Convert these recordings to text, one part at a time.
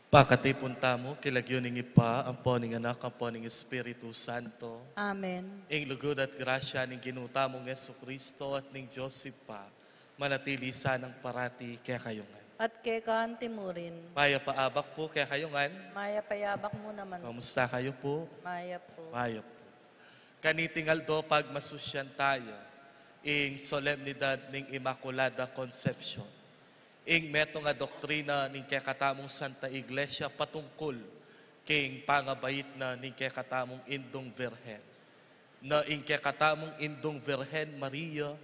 Pakatipunta mo, kilagyoning ipa, ang poning anak, ang poning Espiritu Santo. Amen. Ing lugod at grasya ning ginuta mong Yesu Kristo at ning Diyos pa, manatili sanang parati kaya kayungan. At kay Kantimurin, Maya paabak po kaya kayungan. Maya payabak mo naman. Kamusta kayo po? Maya po. Maya po. Kanitingal do pagmasusyan tayo, ing solemnidad ning Immaculada Conception. Ing meto nga doktrina ning kakatamong Santa Iglesia patungkol king pangabait na ning kakatamong Indong Virhen. Na ing kakatamong Indong Virhen Maria,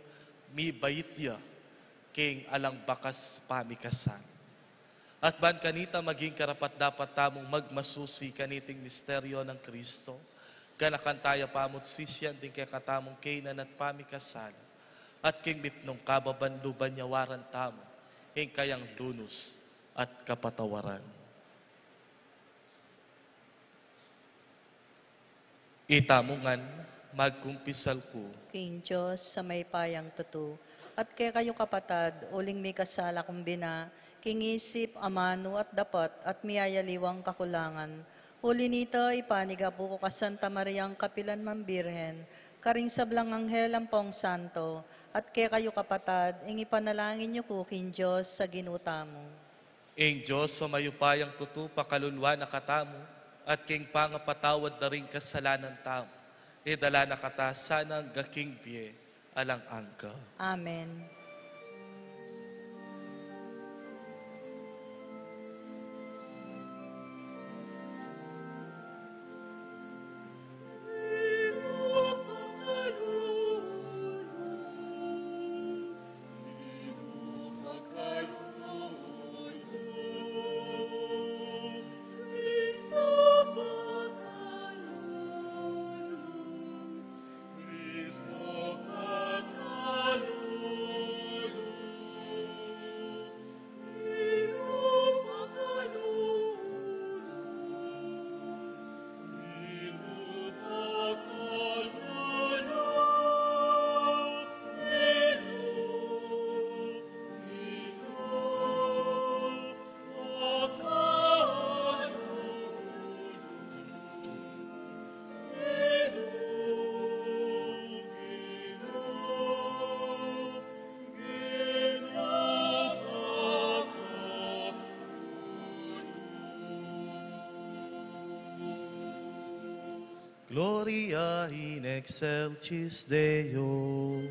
mi bayitya king alang bakas pamikasan. At ban kanita maging karapat dapat tamong magmasusi kaniting misteryo ng Kristo, kanakantaya pamot sisyan din kakatamong kainan at pamikasan, at king mitnong kababanluban nyawaran tamo, ing kayang lunos at kapatawaran. Itamungan, magkumpisal ko, King Diyos sa may payang tutu. At kay kayo kapatad, uling may kasala kumbina, king isip, amano at dapat, at miyayaliwang kakulangan. Huli nito, ipaniga po ko ka Santa Mariang Kapilan Mambirhen, karing sablang anghel ang pong santo, at kay kayo kapatad, ing ipanalangin niyo ko, King Diyos, sa ginuta mo. ing Diyos sa mayupayang tutu pakalulwa na katamo, at king pangapatawad na rin kasalanan tamo, idala na kata sanang gaking biye alang angka. Amen. Gloria in excelsis Deo.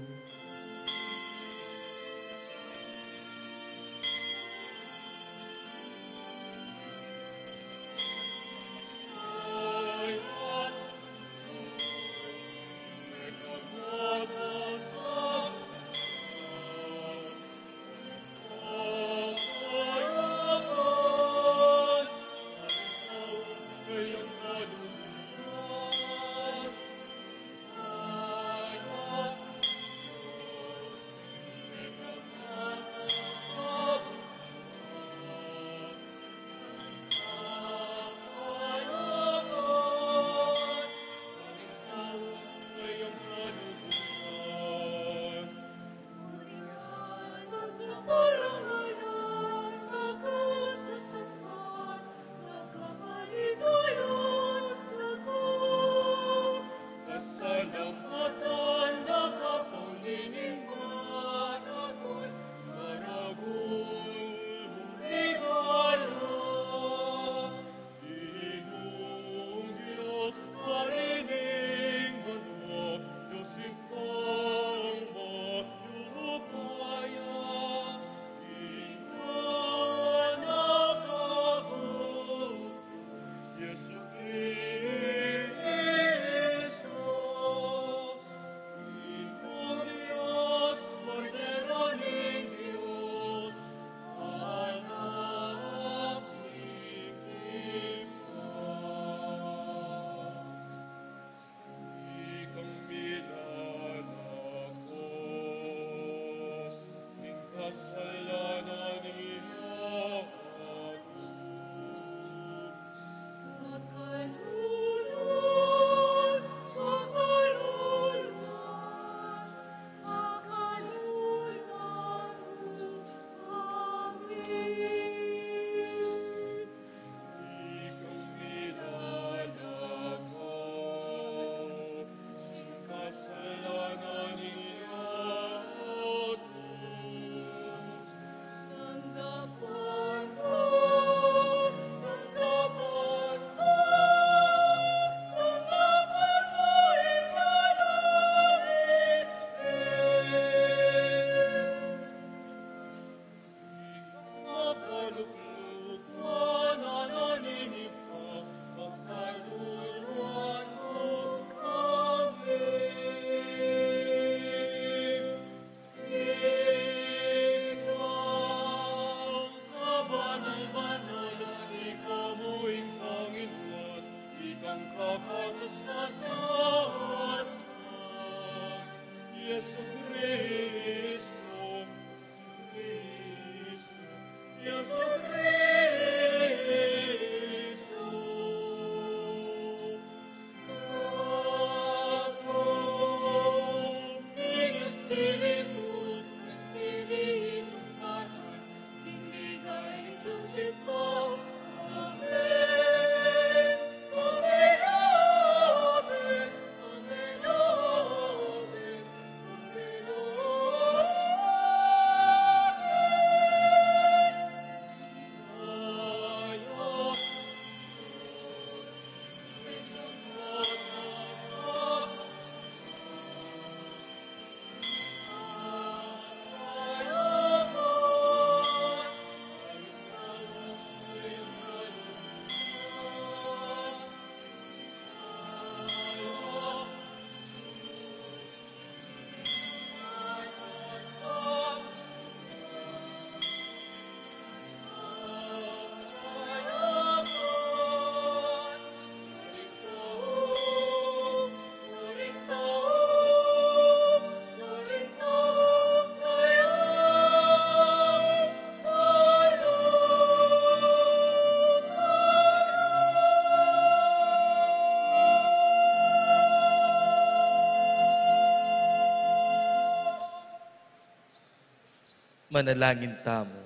Manalangin tamo.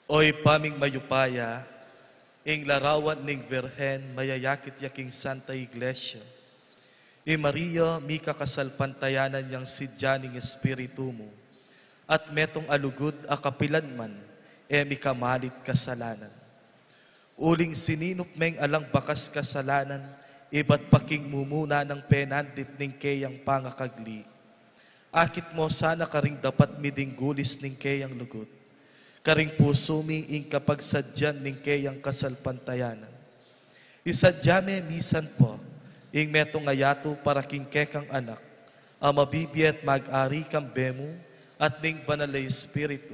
Oy paming mayupaya, ing larawan ning Virhen mayayakit yaking Santa Iglesia. I Maria, mi kakasalpantayanan niyang sidyaning espiritu mo, at metong alugod akapilan man, mi kamalit kasalanan. Uling sininop meng alang bakas kasalanan, iba't paking mumuna ng penantit ning kayang pangakagli. Akit mo sana karing dapat midinggulis ning kayang lugot. Karing puso mi ing kapag sadyan ning kayang kasalpantayanan. Isadyame misan po, ing metong ayato para king kekang anak, mabibiyat mag-ari kang bemu, at ning banalay espiritu,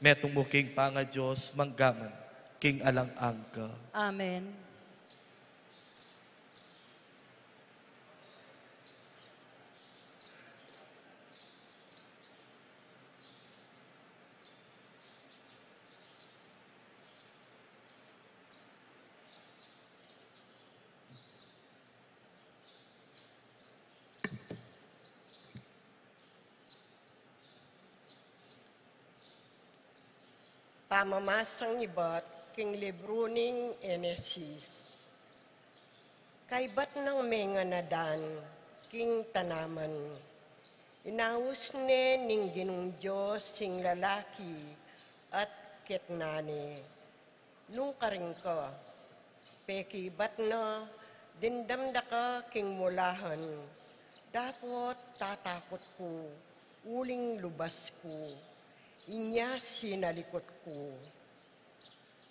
metong muking panga Diyos manggaman, king alang angka. Amen. Pamamasang iba't king libro ning Enesis. Kaibat ng mga nadan, king tanaman. Inaus ne ning ginong Diyos sing lalaki at ketnane. Nung karing ka, pekibat na, dindamda ka king mulahan. Dapat tatakot ko, uling lubas ko. Inya sinalikot ko.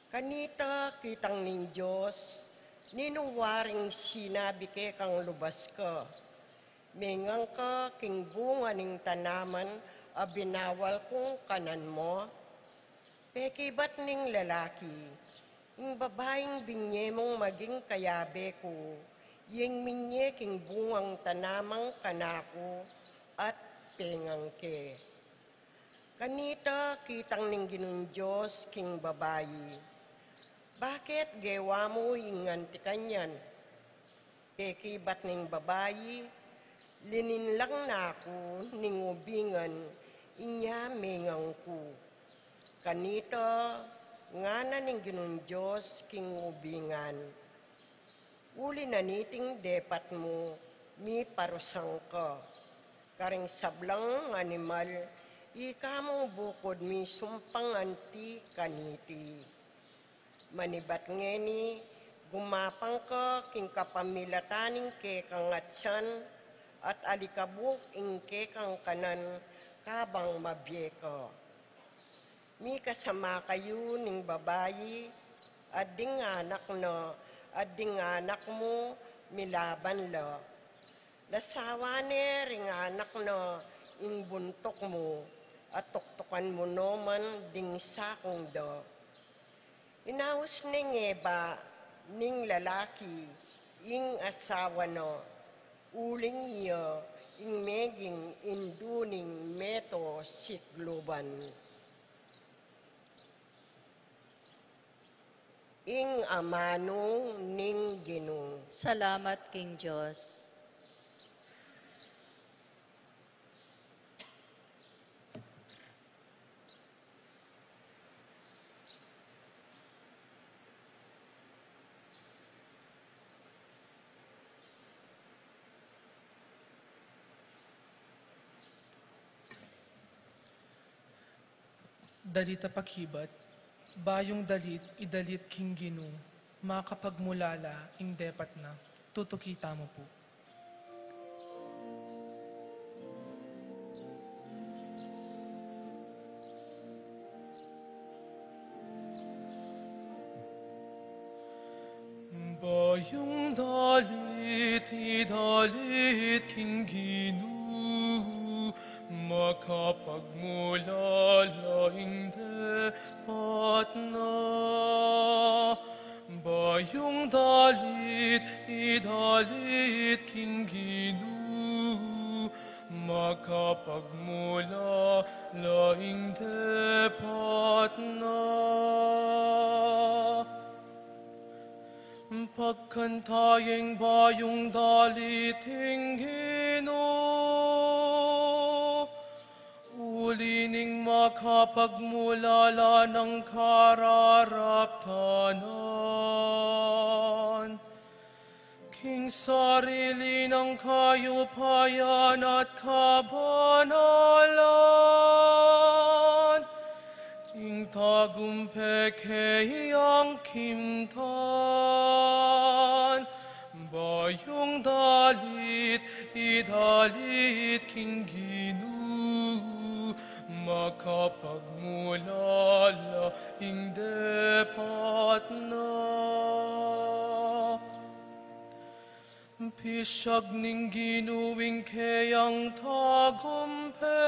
Kanita kitang ning Diyos, ninuwaring sinabi ke kang lubas ka. Mengang ka king bunga ning tanaman, abinawal kong kanan mo. Pekibat ning lalaki, ing babaeng binye mong maging kayabe ko, yeng minye king bungang tanamang kanako, at pengang ke. Kanita kitang ning ginong Diyos king babayi. Bakit gewa mo inganti kanyan? Pekibat ning babayi, lininlang na ako ning ubingan, inya mengang ko. Kanita nga na ning ginong Diyos king ubingan. Uli na niting depat mo, mi parusang ka. Karing sablang animal, ikamong bukod mi sumpang anti kaniti. Manibat ngeni, gumapang ka king kapamilataning ke kangatsan at alikabuk ing ke kang kanan kabang mabye ka. Mi kasama kayo ning babayi, adding anak mo milaban la. Lasawane ring anak na ing buntok mo, at tuktukan mo naman ding sakong da. Inaus ning Eba, ning lalaki, ing asawa na, uling iya, ing meging induning meto sikluban. Ing amano ning Ginoo. Salamat, King Diyos. Dalit pakibat, bayong dalit, idalit king Ginoo, makapagmulala, ing depat na, tutukita mo po. Bayong dalit, idalit king Ginoo, makapagmulala ing depat na. Bayong dalit, idalit king Ginoo, makapagmulala ing depat na. Pagkantayeng bayong daliting Ginoo, ulining makapagmulala ng kararaptanan. King sarili ng kayupayan at kabanalan, ing tagumpekeyang kimtan, bayong dalit, idalit king Ginu, makapagmulala ing depat na. Pisyag ning ginuwing kayang tagumpe,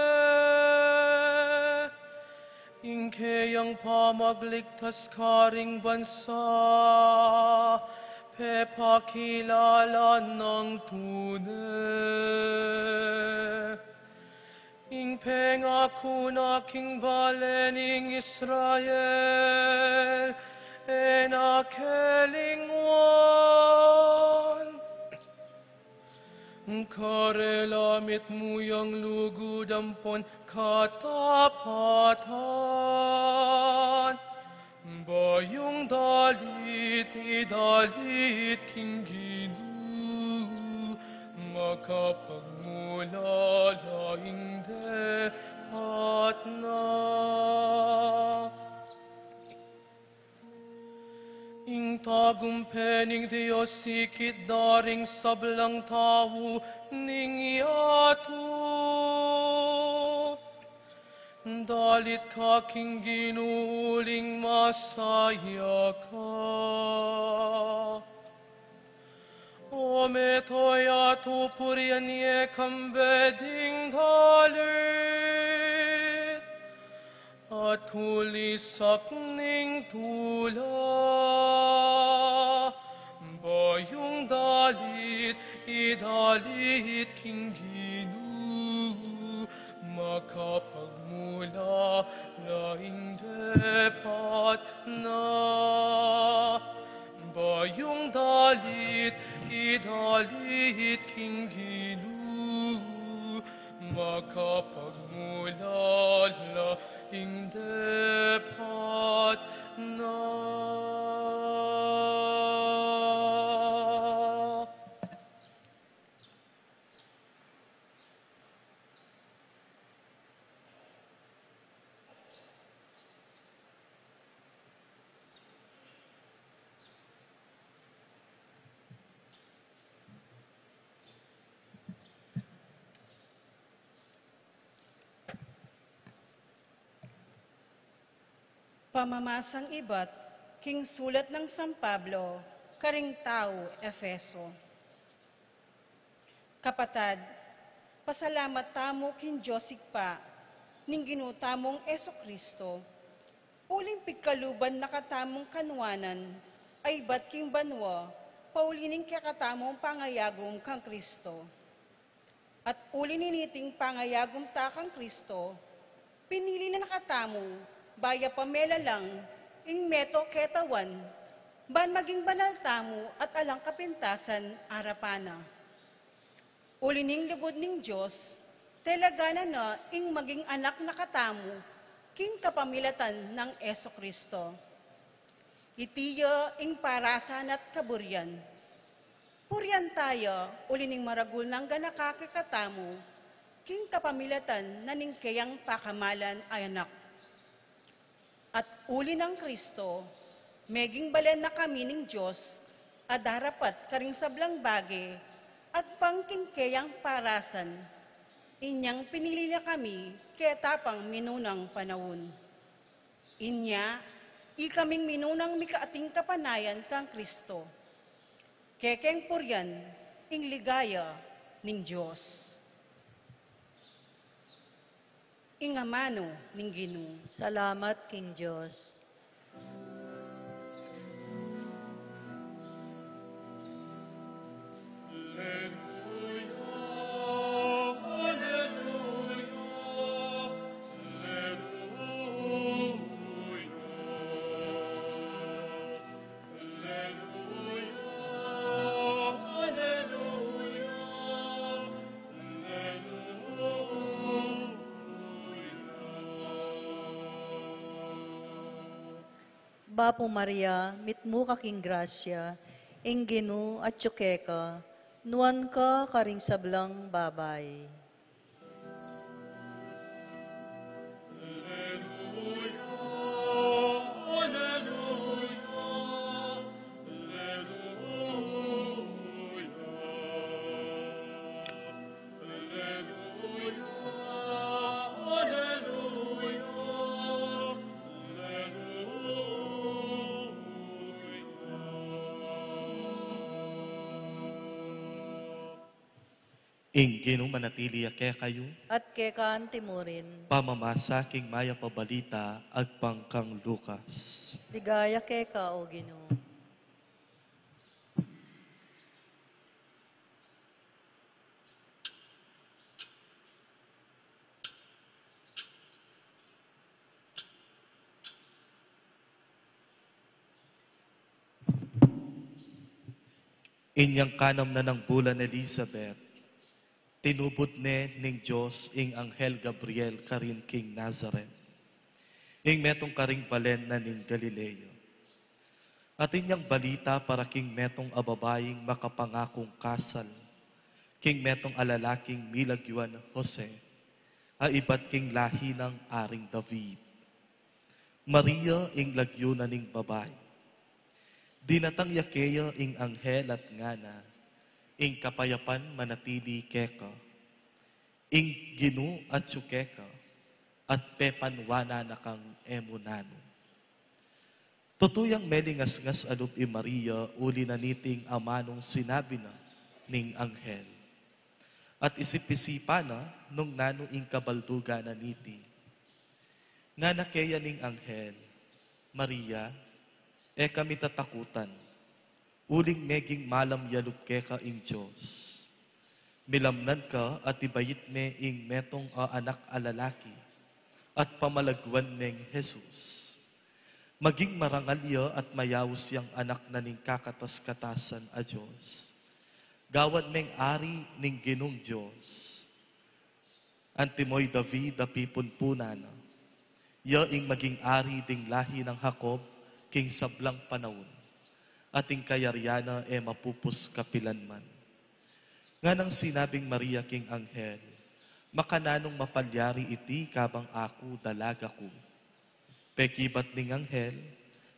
ing kayang pamagligtas karing bansa, pepakilala ng tunay. Ing pengako na king balening Israel, enakelingwan. Karelamit mo yang lugudampon katapatan, bayong dalit, idalit king Ginu, makapagmulala ing depat na. Ing tagumpening Diyos sikit daring sablang tao ning yato. Dalit ka king ginuling masaya ka. O metoya tu purian ye kambeding dalit, at kulisak ning tula, bayong dalit, idalit king Ginu, makapagmula laing depat na. Bayong dalit, idalit king Ginu, makapagmula laing depat na. Pamamasang iba't, king sulat ng San Pablo, karing tao, Efeso. Kapatad, pasalamat tamo kin Diyosig pa, ning ginutamong Eso Kristo, uling pigkaluban nakatamong kanwanan, ay bat king banwa, paulining kakatamong pangayagom kang Kristo. At uli niniting pangayagom ta kang Kristo, pinili na nakatamo, baya pamela lang, ing meto ketawan, ban maging banal tamo at alang kapintasan arapana. Uli ning lugod ning Diyos, telagana na ing maging anak na katamo, king kapamilatan ng Eso Kristo. Itiya ing parasan at kaburyan. Puryan tayo, uli ning maragul ng ganakakikatamo, king kapamilatan na ning kayang pakamalan ay anak. At uli ng Kristo, meging balen na kami ng Diyos, at darapat karing sablang bagi, at pangkingkayang parasan, inyang pinili na kami, kaya tapang minunang panahon. Inya, ikaming minunang mikaating kapanayan kang Kristo. Kekeng puryan, ing ligaya ning Diyos. Ingamano ning Ginoo. Salamat, King Diyos. Bapo Maria, mitmu kaking grasya, ingginu at tsukeka, nuan ka karing sablang babay. Ingginu manatili ake kayo, At kekaan timurin, pamamasa king maya pabalita, agpangkang Lucas. ligaya keka o Ginoo. Inyang kanam na ng bulan Elizabeth, tinubod ne ning Diyos ing Anghel Gabriel karin king Nazareth. Ing metong karing balen na ning Galileo. At inyang balita para king metong ababaying makapangakong kasal, king metong alalaking milagyuan Jose, a iba't king lahi ng aring David. Maria ing lagyo na ning babay. Dinatang yakeya ing anghel at ngana, ing kapayapan manatili keka, ing ginu at sukeka, at pepanwana na kang emunano. Tutuyang melingas-ngas alup i Maria, uli na niting amanong sinabi na ning anghel. At isipisipa na nung nano ing kabalduga na niti. Nga nakeya ning anghel, Maria, kami tatakutan, uling meging malam yalup ka ing Diyos. Milamnan ka at ibayit me ing metong anak alalaki at pamalagwan neng Jesus. Maging marangal ya at mayawos yang anak na ning kakatas-katasan a Diyos. Gawad meng ari ning ginong Diyos. Antimoy David a pipunpunana. Ya ing maging ari ding lahi ng Jacob, king sablang panahon, ating kayaryana mapupus kapilanman. Nga nang sinabing Maria king anghel, makananong mapalyari iti kabang ako dalaga ko. Pekibat ning anghel,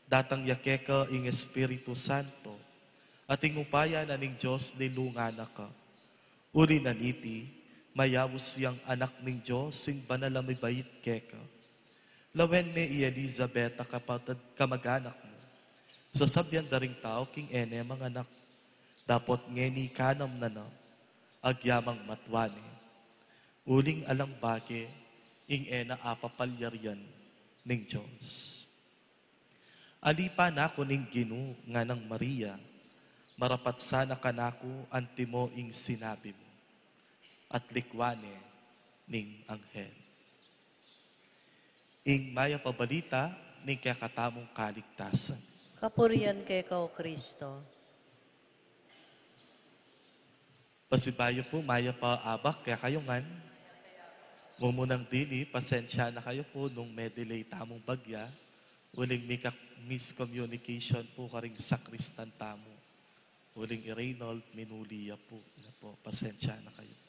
datang yakeka ing Espiritu Santo, ating upaya na ning Diyos nilungana ka. Uli na niti, mayawos yang anak ning Diyos sing banalamibayit keka. Lawen me i Elizabeth kapatid kamag-anak mo. Sasabyan daring tao king ene mga anak. Dapot ngeni kanam na agyamang matwane. Uling alang bage, ing ena apapalyaryan ning Diyos. Alipa na ko ning ginu nga ng Maria, marapat sana kanako antimo ing sinabi mo. At likwane ning anghel. Ing maya pabalita ning kakatamong kaligtasan. Kapurian keka o Kristo. Pasibayo po, maya pa abak, kaya kayo ngan. Mumunang dili, pasensya na kayo po nung may delay tamong bagya. Uling miscommunication po karing sakristan tamo. Uling i-Reynold, Minulia po. Pasensya na kayo po.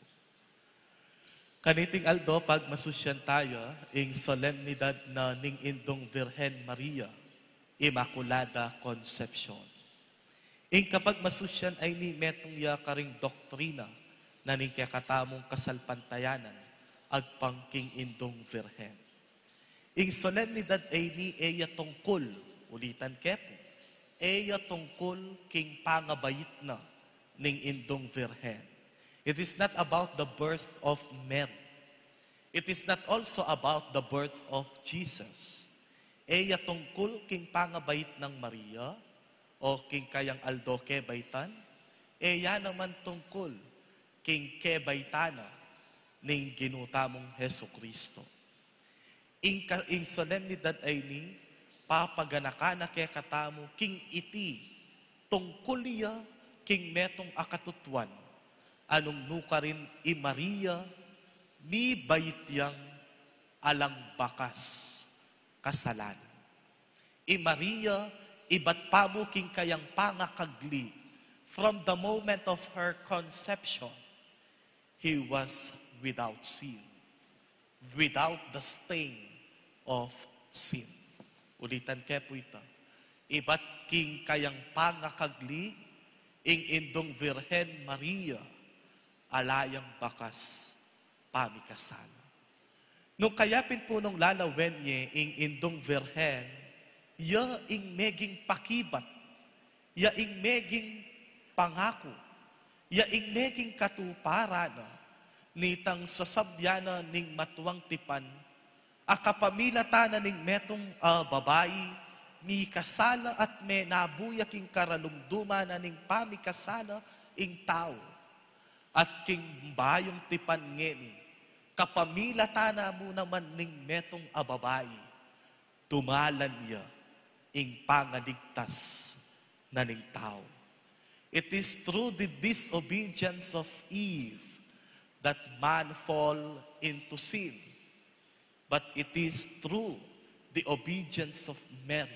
Kaniting Aldo, pag masusyan tayo, ing solemnidad na ning indong Virhen Maria, Immaculada Concepcion. Ing kapag masusyan ay ni metong ya karing doktrina na ning kakatamong kasalpantayanan, agpangking indong Virhen. Ing solemnidad ay ni eya tungkol, ulitan kepo, eya tungkol king pangabayit na ning indong Virhen. It is not about the birth of Mary. It is not also about the birth of Jesus. Eya tungkol king pangabayit ng Maria o king kayang Aldo kebaytan. Eya naman tungkol king kebaytana ning ginutamong Heso Kristo. Ing solemnidad ay ni papaganakana ke katamo king iti tungkol iya king metong akatutuan anong nukarin i Maria, mi bayityang alang bakas kasalanan. Maria, iba't pamuking kayang pangakagli. From the moment of her conception, he was without sin, without the stain of sin. Ulitan kaya po ito. Iba't king kayang pangakagli, ing indong Virhen Maria, alayang bakas pamikasala. Nung kayapin po nung lalawenye, ing indong Virhen, ya ing meging pakibat, ya ing meging pangako, ya ing meging katuparana, nitang sasabyana ning matuwang tipan, akapamilata ning metong babayi, mi kasala at me nabuyak ing karalumduma na ning pamikasala ing tao. At king bayong tipan ngeni, kapamilata na mo naman ning metong babayi, tumalan niya ing pangaligtas na ning tao. It is through the disobedience of Eve that man fall into sin. But it is through the obedience of Mary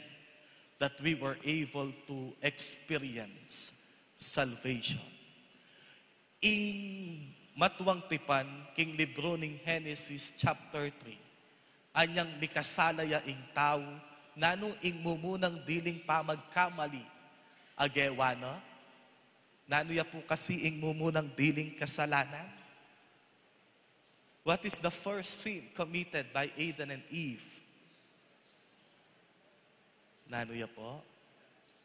that we were able to experience salvation. In matuwang tipan, king libro ning Genesis chapter 3, anyang mikasalaya ing tao, nano ing mumunang diling pamagkamali, agewana, nano ya po kasi ing mumunang diling kasalanan. What is the first sin committed by Adam and Eve? Nano ya po?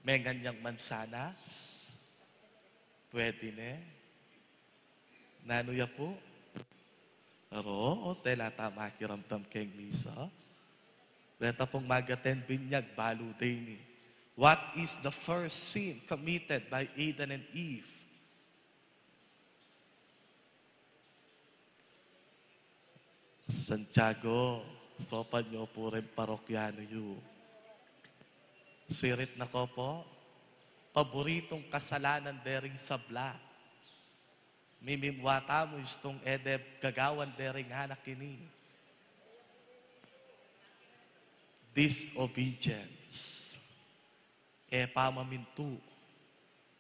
May ganyang mansanas? Pwede ne? Nano ya po? Aro, o tela tama kiramtam keng misa. Deta pong magaten binyag balu day ni. What is the first sin committed by Adam and Eve? Santiago, sopan nyo po rin parokyano yu. Sirit na ko po, paboritong kasalanan dering sabla. Mimimwata mo istong edeb gagawan dering hanak ini. Disobedience. Pamamintu.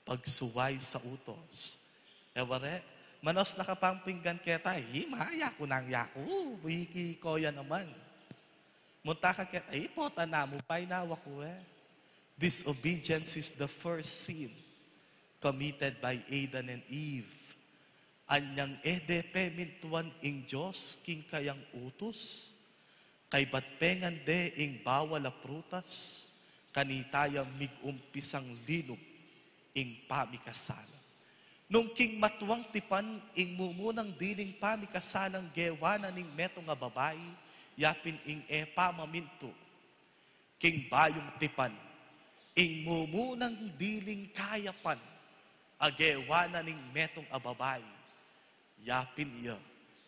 Pagsuway sa utos. Ware, manos nakapampinggan keta, maya ko nang yaku, wiki ko yan naman. Munta ka keta, pota na mo, painawa ko Disobedience is the first sin committed by Adam and Eve. Anyang edepe mintuan ing Diyos, king kayang utos, kay batpengan de ing bawal a prutas, kanitayang migumpisang linop ing pamikasala. Nung king matuwang tipan, ing mumunang diling pamikasalang gewana ning meto nga babayi, yapin ing pamaminto. King bayong tipan, ing mumunang diling kayapan, agewana ning metong babayi, yapin iya,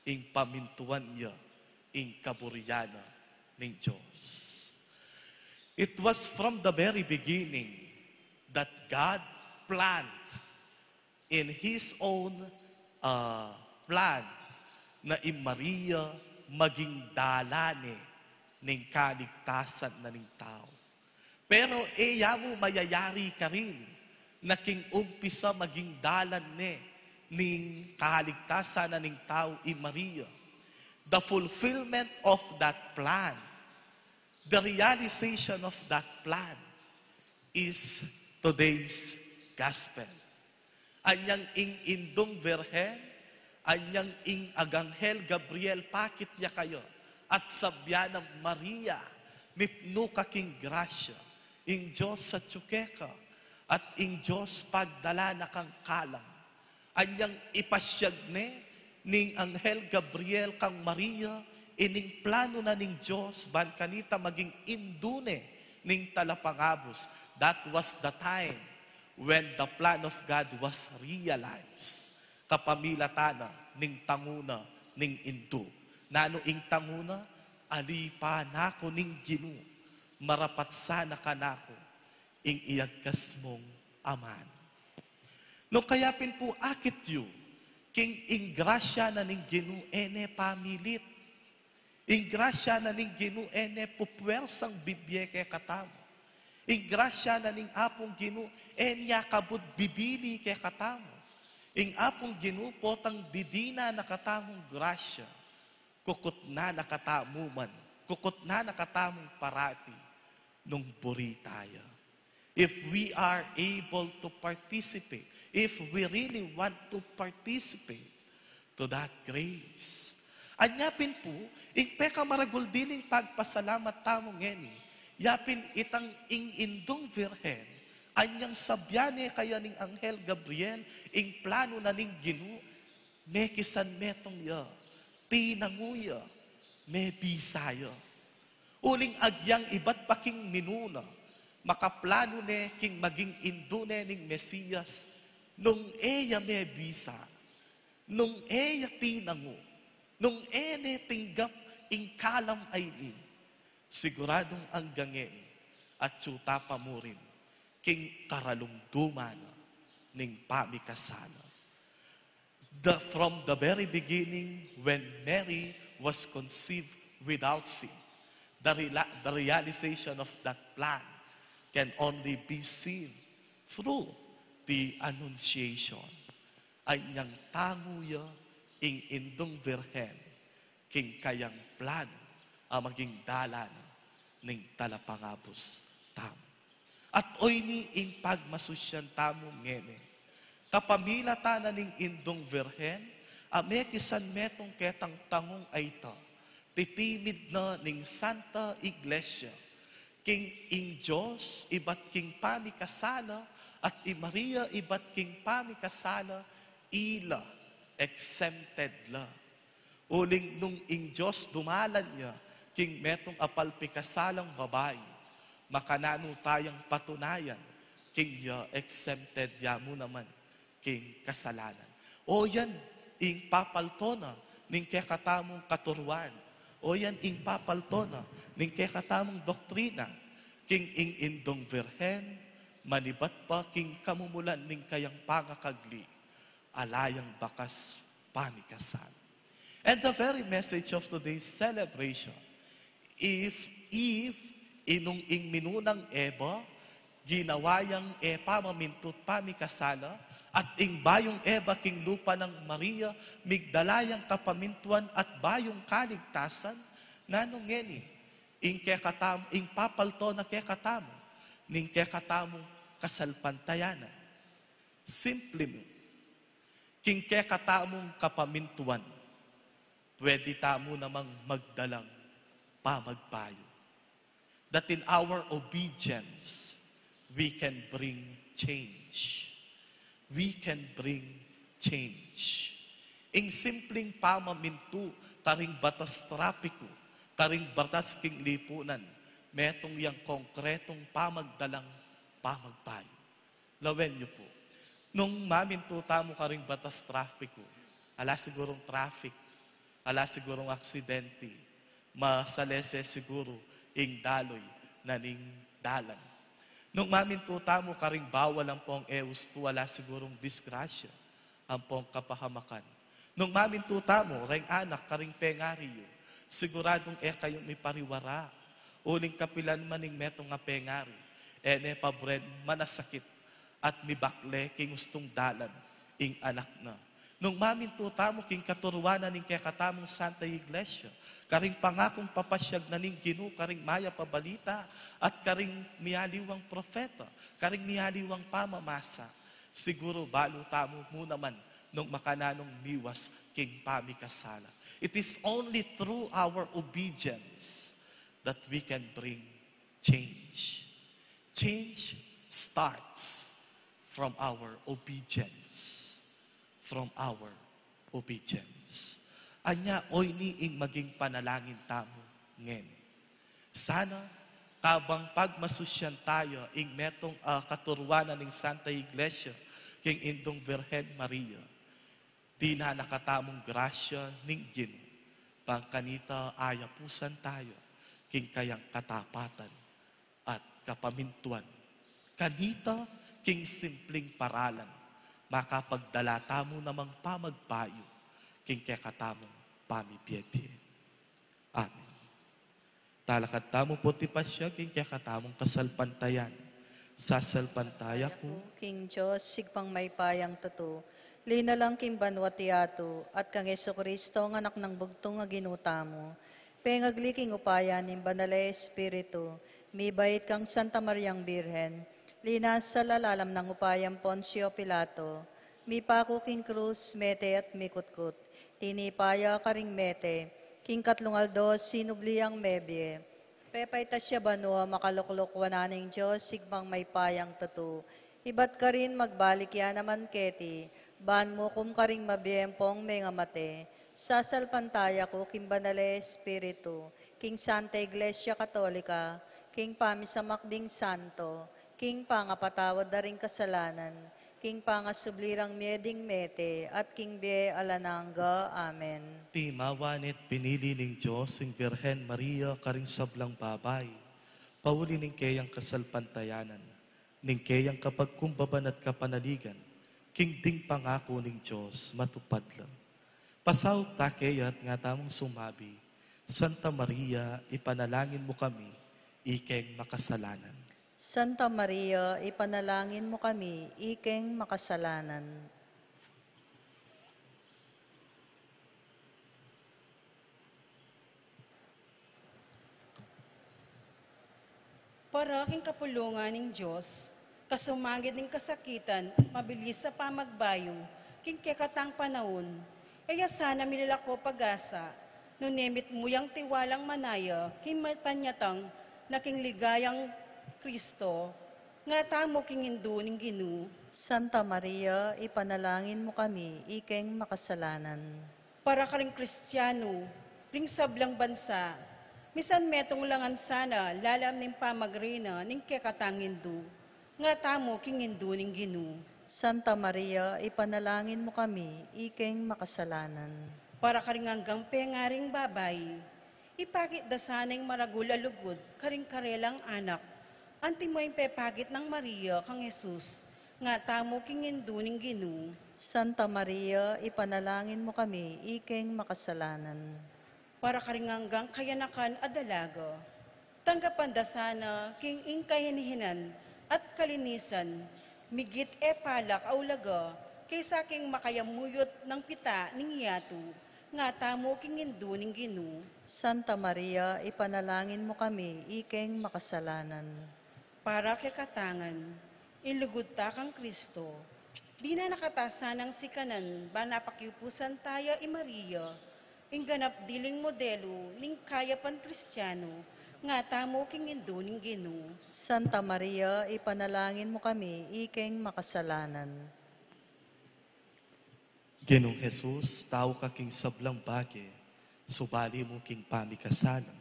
ing pamintuan iya, ing kaburyana ning Diyos. It was from the very beginning that God planned in His own plan na Maria maging dalane ng kaligtasan na ning tao. Pero mo mayayari ka rin na king umpisa maging dalan ning kaligtasan na ning tao Maria. The fulfillment of that plan, the realization of that plan is today's gospel. Anyang ing indong Virhen, anyang ing aganghel Gabriel pakit ya kayo, at sabyanang Maria, mipno ka king grasya, ing Diyos sa tsukeka, at ing Diyos pagdala na kang kalang. Anyang ipasyag ning anghel Gabriel kang Maria, ining plano na ning Diyos, ban kanita maging indune ning talapangabos. That was the time when the plan of God was realized. Kapamilatana ning tanguna ning indu. Nano ing tanguna, alipa nako ning Ginu, marapat sana ka nako, ing iyagkas mong aman. No kayapin po akit yu, king ing grasya na ning Ginu ene pamilit. Ing grasya na ning Ginu ene pupwersang bibye kay katamo. ing grasya na ning apong Ginoo, enya kabut bibili kay katamo. Ing apong Ginoo potang didina nakatamong grasya, kukot na nakatamuman, kukot na nakatamong parati, nung buri tayo. If we are able to participate, if we really want to participate to that grace, anyapin po, ing peka maragul dining pagpasalamat tamo ngeni, yapin itang ing indong virhen, anyang sabyane kaya ning Anghel Gabriel, ing plano na ning Ginoo, nekisan metong ya, tinanguya, may bisaya. Uling agyang iba't paking minuna, makaplano ne king maging indune ning Mesiyas, nung eya may bisa, nung eya tinango, nung ene tinggap ing kalam ay ni, siguradong ang gangeni, at tsuta pa mo rin, king karalumdumana, ning pamikasana. From the very beginning, when Mary was conceived without sin, the realization of that plan can only be seen through the Annunciation. Anyang tanguya ing indong virhen, king kayang plano ang maging dalan ning talapangabos tamo. At oy ni ing pagmasusyan tamo ngene, kapamila ta na ning indong virhen, amekisan metong ketang tangong ay ta, titimid na ning Santa Iglesia, king ing Diyos, iba't king pamikasala, at i Maria, iba't king pamikasala, ila, exempted la. Uling nung ing Diyos dumalan niya, king metong apalpikasalang babae, makanano tayang patunayan, king ya exempted ya mo naman, king kasalanan. O yan, ing papaltona, ning kekatamong katuruan. O yan, ing papaltona, ning kekatamong doktrina, king ing indong virhen, manibat pa king kamumulan ning kayang pangakagli, alayang bakas pamikasan. And the very message of today's celebration, if inung ing minunang Eva, ginawayang pamamintut pamikasala, at ing bayong Eva king lupa ng Maria, migdalayang kapamintuan at bayong kaligtasan, nganong ngeni, ing papalto na kekatamo, ning kekatamong kasalpantayanan. Simple mo, king kekatamong kapamintuan, pwede tamo namang magdalang pamagpayo. That in our obedience, we can bring change. We can bring change. Ing simpleng pamamintu, taring batas trapiko, taring batas king lipunan, metong yang konkretong pamagdalang pamagpayo. Lawen niyo po, nung mamintu tamo karing batas trapiko, ala sigurong traffic, ala sigurong aksidente, masalese siguro ing daloy na ning dalan. Nung mamintu tamo karing bawal ang pong eusto, wala sigurong disgrasya ang pong kapahamakan. Nung mamintu tamo, reng anak karing pengariyo, siguradong kayong may pariwara. Uling kapilan maning metong nga pengari, ene pabred manasakit at mibakle king gustong dalan ing anak na. Nung mamintu tamo king katuruanan ning kekatamong Santa Iglesia, karing pangakong papasyag na ning Ginoo, karing maya pabalita, at karing miyaliwang propeta, karing miyaliwang pamamasa, siguro balo tamo mo naman nung makananong miwas king pamikasala. It is only through our obedience that we can bring change. Change starts from our obedience. From our obedience. Anya, oy ni ing maging panalangin tamo ngeni. Sana, kabang pagmasusyan tayo, ing metong katuruanan ng Santa Iglesia, king indong Virhen Maria, di na nakatamong grasya ning Ginoo, pangkanita ayapusan tayo, king kayang katapatan at kapamintuan. Kanita, king simpleng paralan, makapagdala tamo namang pamagpayo, king kekatamong pamipiyepye. Amen. Talakad tamo po ti pasya, king kaya katamong kasalpantayan. Sasalpantaya ko, King Diyos, sigpang may payang tuto, lina lang kimbanwa ti ato, at kang Yesu Kristo, ang anak ng bugtong nga ginuta mo. Pengagliking upayan, ng banal na Espiritu, may bait kang Santa Mariang Birhen, linas sa lalalam ng upayang Poncio Pilato, mi pako king krus, mete at mikutkut, tinipaya karing mete, king katlungaldo, sinubliang mebye, pepay tasya banwa, makaluklok wananing Diyos, sigmang may payang tutu, ibat ka rin magbalik yan naman keti, ban mo kum karing mabiyempong may ngamate, sasalpantaya ko, king banale Espiritu, king Santa Iglesia Katolika, king pamisamakding santo, king pangapatawad na ring kasalanan, king pangasublirang mieding mete, at king be alanangga. Amen. timawanit pinili ning Diyos, ing Birhen Maria, karing sablang babay. Pauli ning kayang kasalpantayanan, ning kayang kapagkumbaban at kapanaligan, king ding pangako ning Diyos, matupad lang. Pasaw ta kayat nga tamang sumabi, Santa Maria, ipanalangin mo kami, ikeng makasalanan. Santa Maria, ipanalangin mo kami, ikeng makasalanan. Para king kapulungan ng Diyos, kasumagid ng kasakitan at mabilis sa pamagbayo, king kekatang panahon, kaya sana mililako pag-asa, nunemit muyang tiwalang manaya, king panyatang na king ligayang Kristo, nga tamo king hindu ning ginu, Santa Maria, ipanalangin mo kami, ikeng makasalanan. para ka ring Kristiyano, ring sablang bansa, misan metong langan sana, lalam ning pamagrina, ning kekatang hindu, nga tamo king hindu ning ginu, Santa Maria, ipanalangin mo kami, ikeng makasalanan. para ka ring hanggang pengaring babay, ipakit da sanang maragulalugod, karing karelang anak, anti mo yung pepagit ng Maria kang Jesus, nga tamo king hindu ning ginu, Santa Maria, ipanalangin mo kami, ikeng makasalanan. para ka ring hanggang kayanakan adalaga, tanggapan da sana king ingkahinihinan at kalinisan, migit e palak aulaga, kaysa king makayamuyot ng pita ning yato, nga tamo king hindu ning ginu, Santa Maria, ipanalangin mo kami, ikeng makasalanan. para kay katangan, ilugod ta kang Kristo. Di na nakatasa ng sikanan, ba napakiupusan tayo i Maria, ingganap diling modelo, ning kaya pan Kristiyano, nga tamo king hindu ning ginu, Santa Maria, ipanalangin mo kami, ikeng makasalanan. Ginong Jesus, tao ka king sablang bage, subali mo king pamikasalan,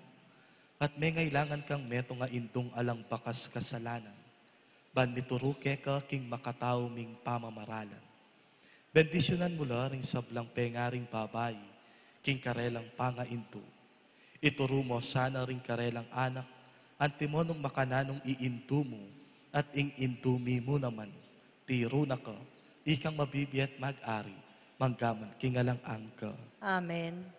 at may ngailangan kang meto nga indong alang bakas kasalanan, ban nituruke ka king makatao ming pamamaralan. Bendisyonan mo la ring sablang pengaring babay, king karelang pangainto. Ituro mo sana ring karelang anak, antimonong makananong iinto mo, at ing intumi mo naman, tiro na ka, ikang mabibiyat mag-ari, manggaman kingalang angka. Amen.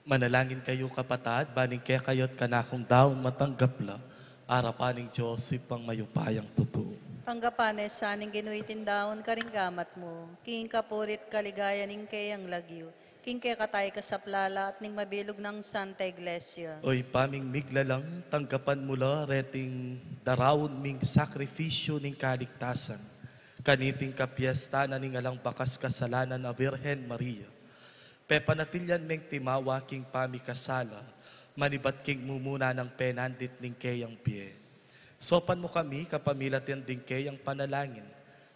Manalangin kayo kapatad, baning kaya kayo't kanakong daw matanggapla, arapaning Joseph ang mayupayang totoo. Tanggapanes saning ginuitin daon karinggamat mo, king kapurit kaligaya ning kayang lagyo, king kaya katay ka sa plala at ning mabilog ng Santa Iglesia. Oy paming miglalang tanggapan mula reting darawon ming sakripisyo ning kaligtasan. Kaniting kapiesta na ning alang bakas kasalanan na Birhen Maria. Pepanatilyan ming timawa king pamikasala, manibat king mumuna ng penandit ning kayang pie. Sopan mo kami kapamilat yan ding kayang panalangin,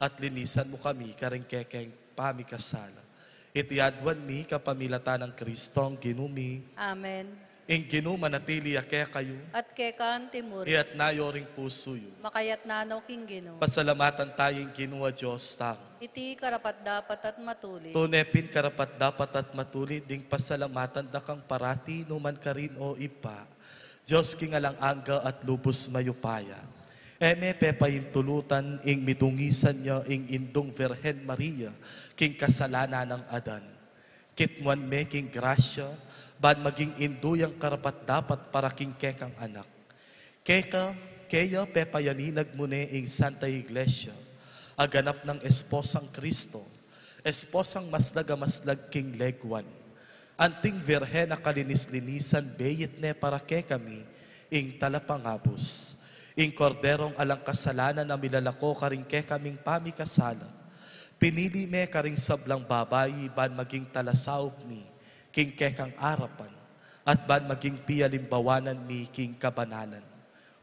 at linisan mo kami karingkekeng pamikasala. Itiadwan mi kapamilatan ng Kristong ginumi, Amen. ing ginuma natili kaya kayo, At kekaan timur, iat nayoring puso yu. makayat nanaw king gino. Pasalamatan tayong ginuwa Diyos tang. Iti karapat dapat at matuli. Tunepin karapat dapat at matuli ding pasalamatan da kang parati numan ka rin o ipa. Diyos king alang angga at lubos mayupaya. Eme pepayin tulutan ing midungisan niya ing indong Virhen Maria king kasalanan ng Adan. Kitmuan me king grasya, ban maging induyang karapat dapat para king kekang anak. Kaya pepayaninag mo ne ing Santa Iglesia, aganap ng esposang Kristo, esposang masdag king legwan. Anting Virhen na kalinis-linisan beyit ne para ke kami, ing talapangabos. Ing korderong alang kasalanan na milalako karing ke kaming pamikasala. Pinili me karing sablang babayi ban maging talasaop mi, king kekang arapan, at ban maging piyalimbawanan mi king kabanalan.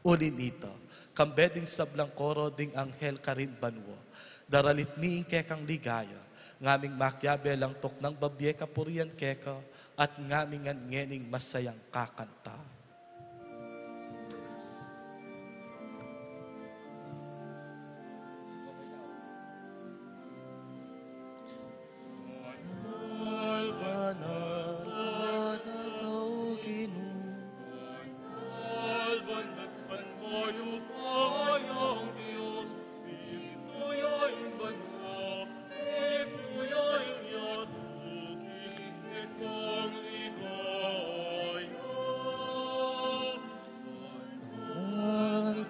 Ulin ito, kambeding sablang koro ding anghel karin banwa, daralit mi ing kekang ligaya, ngaming makyabe lang tok ng babye kapurian keka, at ngaming ngening masayang kakanta.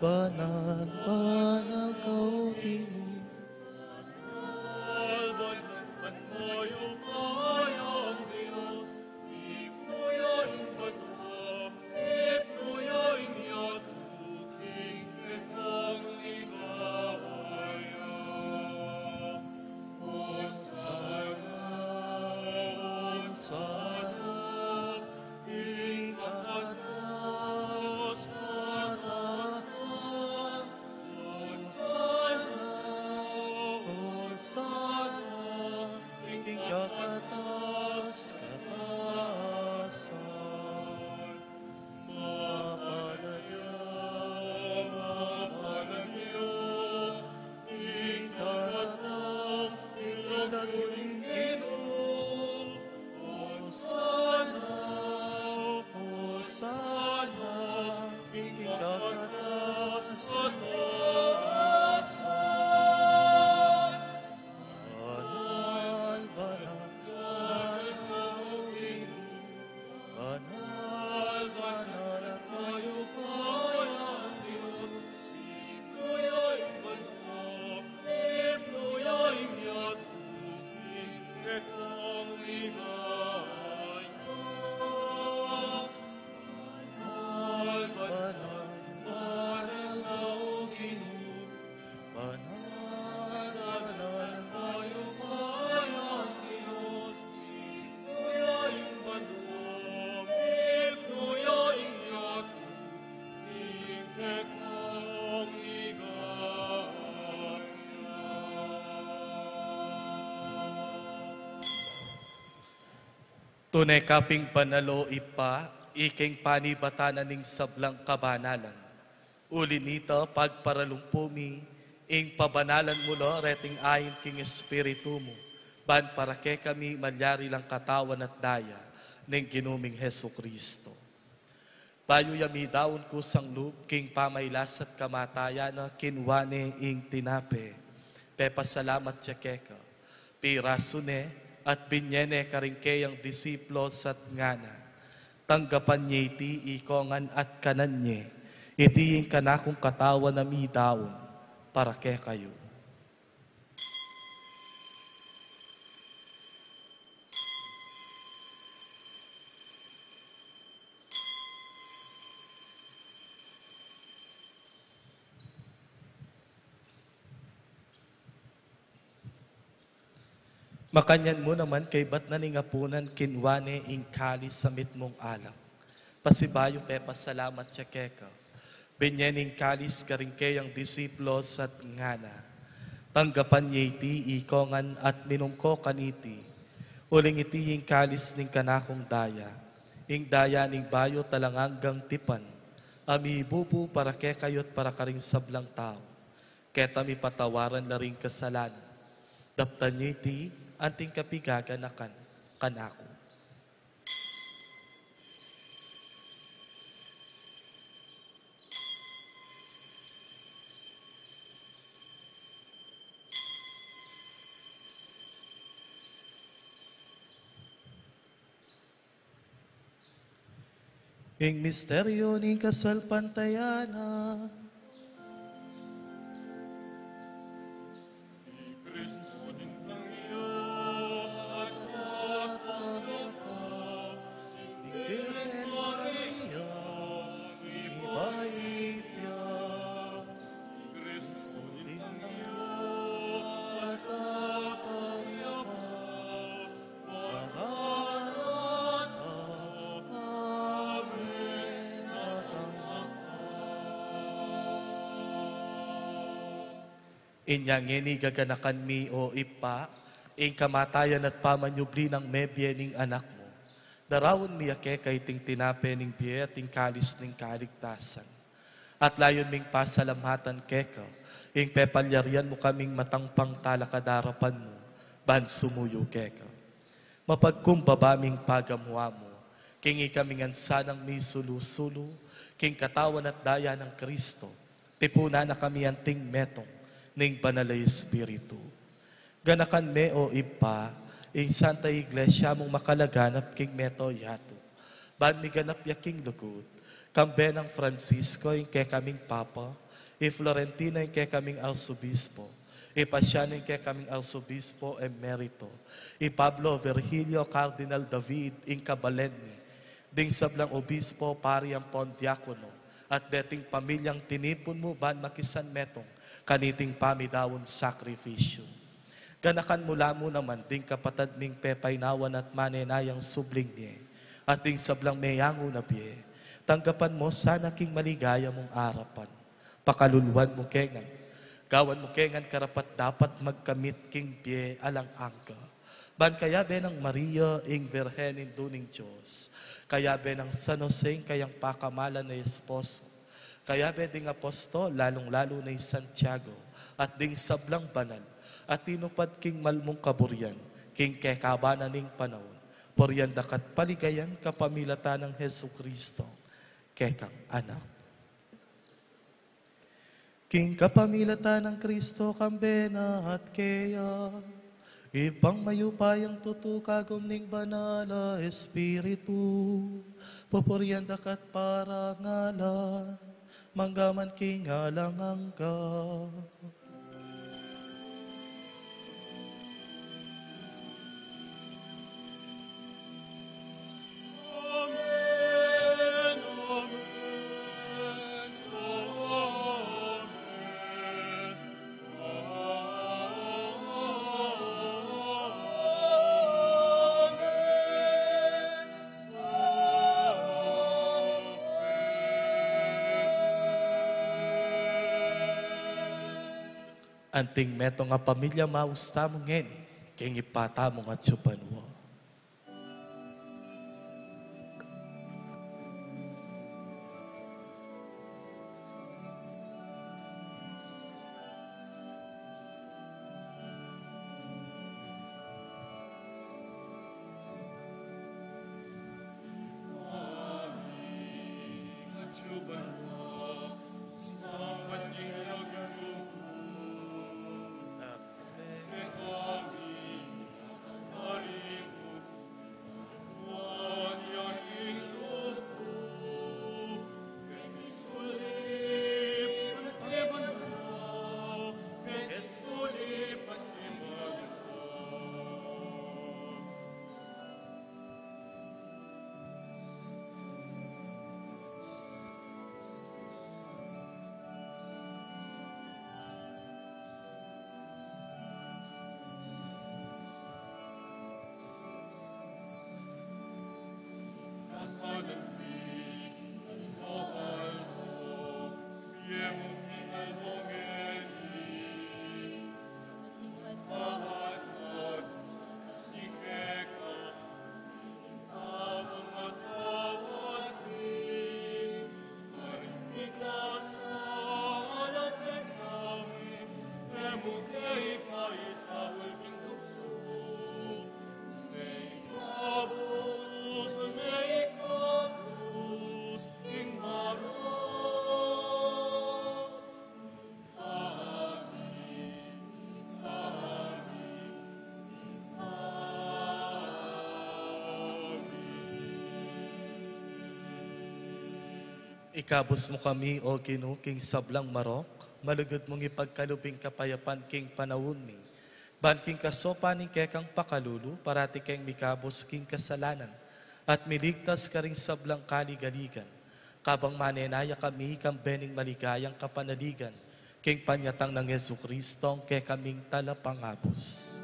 Banal, banal kau kini. Tunay kaping banalo ipa, iking panibatanan ning sablang kabanalan. Uli nito, pagparalungpumi, ing pabanalan mo lo, reting ayin king espiritu mo, ban para ke kami malyari lang katawan at daya, ning ginuming Heso Kristo. Bayo yami daon ko sang loob, king pamaylasat kamataya na kinwane ing tinape, pepasalamat siya keka, piraso ne, at binyene karingkeyang disiplo sat ngana. Tanggapan niya iti ikongan at kanan niya, itiing kanakong katawan na mi daon, para ke kayo. Makanyan mo naman kay ba't naningapunan kinwane ing kali sa mitmong alak. Pasibayo pepa salamat siya keka. Binyening kalis karingkeyang disiplos at ngana. Tanggapan niya iti ikongan at minumko kaniti. Uling iti ing kalis ning kanakong daya. Ing daya ning bayo talanganggang tipan. Ami bubu para ke kayot para karing sablang tao. Keta mi patawaran na ring kasalanan. Daptan niya iti anting kapigaganakan kanako. Ing misteryo ni kasalpantayana, inyang ini gaganakan mi o ipa, ing kamatayan at pamanyubli ng mebye ning anak mo. Darawon mi ake kay ting tinape ning biye ting kalis ning kaligtasan. At layon ming pasalamhatan keka, ing pepalyarian mo kaming matangpang talakadarapan mo, ban sumuyo keka. Mapagkumbabaming pagamuha mo, kingi kaming ansanang mi sulu-sulu, king katawan at daya ng Kristo, tipuna na kami anting metong, ning banalay Espiritu. Ganakan me o ipa, ing Santa Iglesia mong makalaganap king meto yato. Ban mi ganap ya king lugod, kambe ng Francisco ing ke kaming Papa, Florentina ing ke kaming Arsobispo, Pasiano ing ke kaming Arsobispo Emerito, Pablo Virgilio Cardinal David ing Cabaleni, ding sablang Obispo Pariang Pondiacono, at deting pamilyang tinipon mo ban makisan metong, kaniting pamidawon sakripisyo. Ganakan mula mo naman ding kapatad ming pepaynawan at manenayang subling niya, at ding sablang mayango na biye, tanggapan mo sana king maligaya mong arapan, pakaluluan mo kengan, gawan mo kengan karapat dapat magkamit king biye alang angka, ban kaya benang Maria ing Virhenin duning Diyos, kaya benang San Jose kayang pakamalan na esposo, kaya ding apostol, lalong-lalo na Santiago, at ding sablang banal, at tinupad king malmong kaburyan, king kekabana ning panahon, poryan dakat paligayan kapamilatan ng Hesu Kristo, kekang anak. King kapamilatan ng Kristo kambena at kaya, ibang mayupayang tutukagom ning banala Espiritu, poporyan dakat para ngalan, manggaman kingalang angka. Anting meto nga pamilya mausta mo ngeni, keng ipata mo nga tsupan mo. Ikabos mo kami, O Ginoo, king sablang marok, malugod mong ipagkalubing kapayapan king panawon mi. Ban king kasopa ni kekang pakalulu, parati keng mikabos king kasalanan, at miligtas ka ring sablang kaligaligan. Kabang manenaya kami, kang bening maligayang kapanaligan, king panyatang ng Yesu Kristo, ke kaming talapangabos.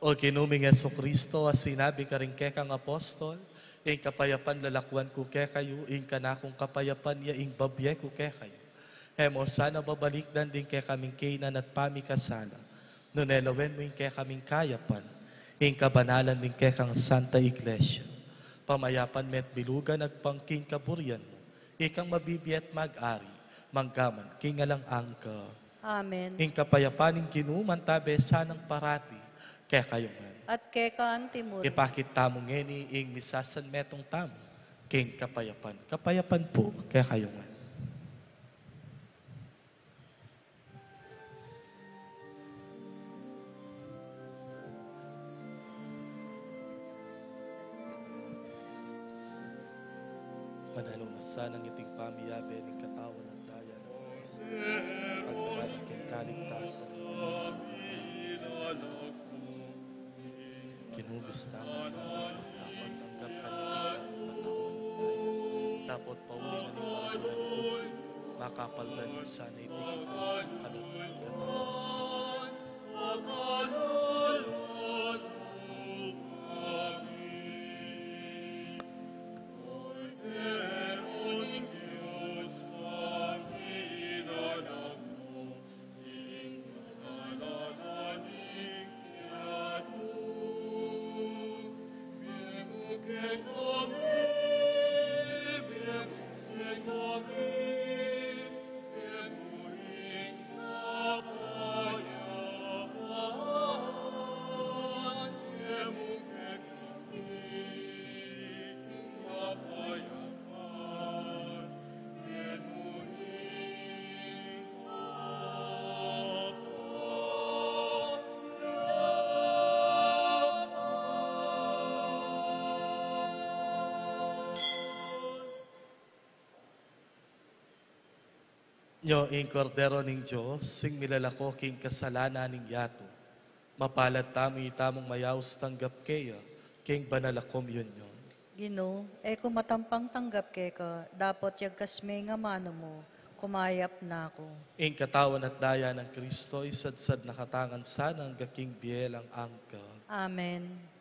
O kinuming Yeso Kristo, as sinabi ka rin kekang apostol, ing kapayapan lalakwan ko ke kayo, ing kanakong kapayapan ya ing babye ko ke kayo. Hemo sana babalik dan din ke kaming kainan at pamikasala. Nunelawen mo ing ke kaming kayapan, ing kabanalan din ke kang Santa Iglesia. Pamayapan met bilugan agpangking kaburian mo, ikang mabibiyat mag-ari, manggaman, kingalang angka. Amen. Ing kapayapaning ginuman tabe sanang parati, kaya kayo man. At kekaan timur. Ipakit tamong ngeni ing misasan metong tamo, king kapayapan. Kapayapan po, kaya kayo man. Manalo na sanang iting pamiyabe ng katawan at daya ng Diyos. Pagdahal king kaligtasan ng Diyos. Kinubis naman ang dapat tanggap ka ng katawan. Dapat pauling ang mga kalalukod, makapagdan sa naiting katawan. Nyo ing kordero ning Diyos, sing milalako king kasalanan ning yato. Mapalad tami tamong mayaos tanggap kaya, king banala communion. Gino, kumatampang tanggap keka, dapat yagkas may nga mano mo, kumayap na ako. Ing katawan at daya ng Kristo, isadsad na katangan sana ang gaking bielang angka. Amen.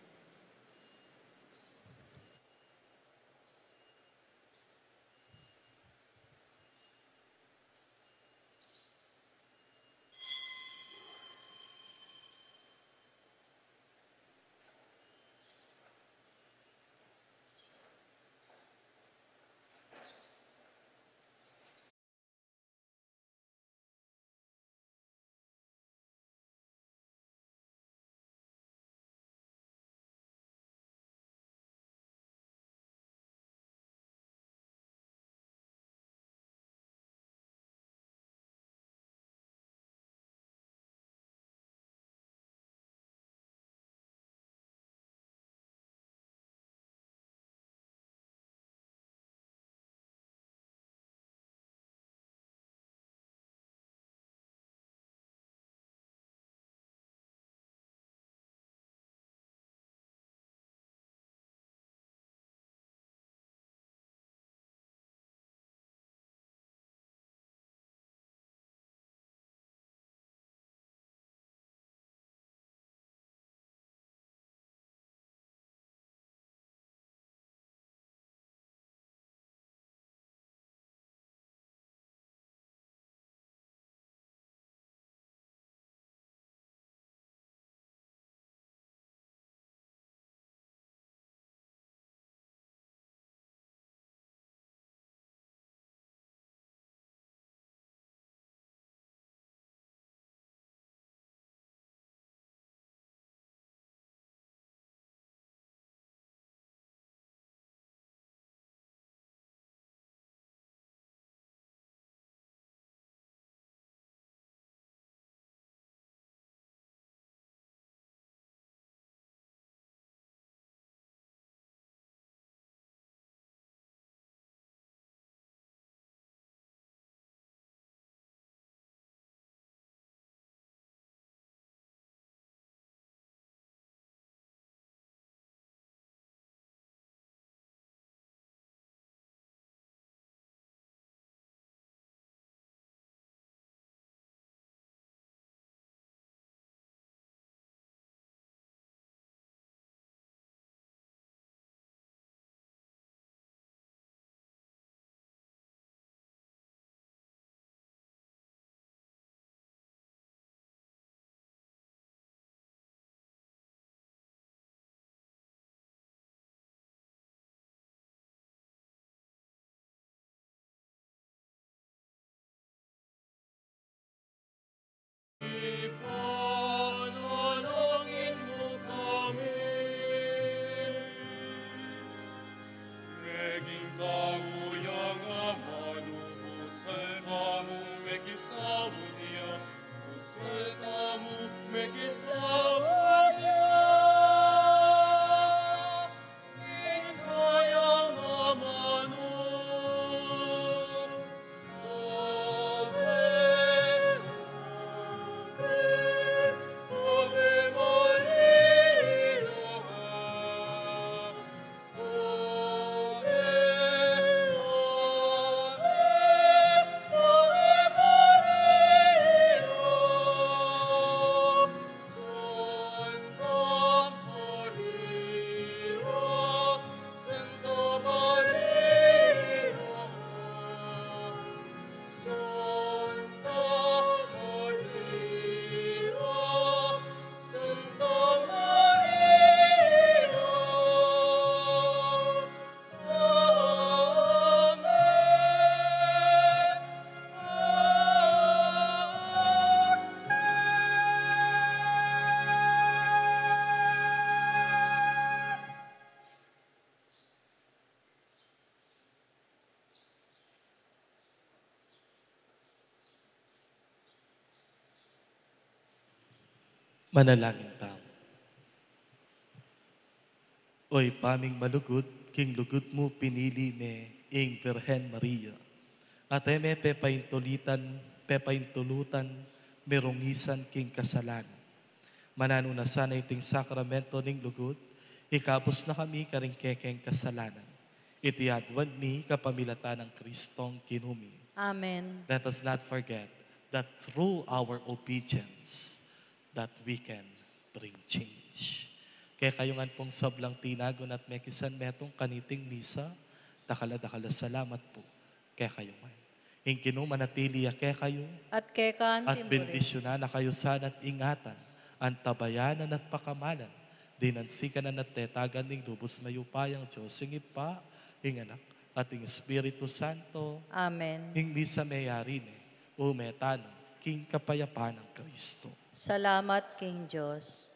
Kauyang amanu, pusay tamu mekisaudia, pusay tamu mekisaudia. Inkayang amanu, Ave, Ave Maria. Manalangin tayo. Oy paming malugod, king lugod mo pinili me, ing Virhen Maria. At eme pepaintulutan, merongisan king kasalanan. Manano na sana iting sakramento ning lugod, ikapos na kami karing kekeng kasalanan. Itiadwan mi kapamilatan ng Kristong kinumi. Amen. Let us not forget that through our obedience, that we can bring change. Kaya kayungan pong sablang tinagon at mekisan metong kaniting misa, dakala salamat po. Kaya kayungan. Ing kinumanatili kaya kayo, At kekan at timurin. bendisyonan na kayo sana at ingatan, ang tabayanan at pakamalan, dinansikan na tetagan ng lubos mayupayang Diyos, ing Ipa, ing Anak, at ing Espiritu Santo, Amen. ing misa mayari ni, umetano, king kapayapaan ng Kristo. Salamat, King Diyos.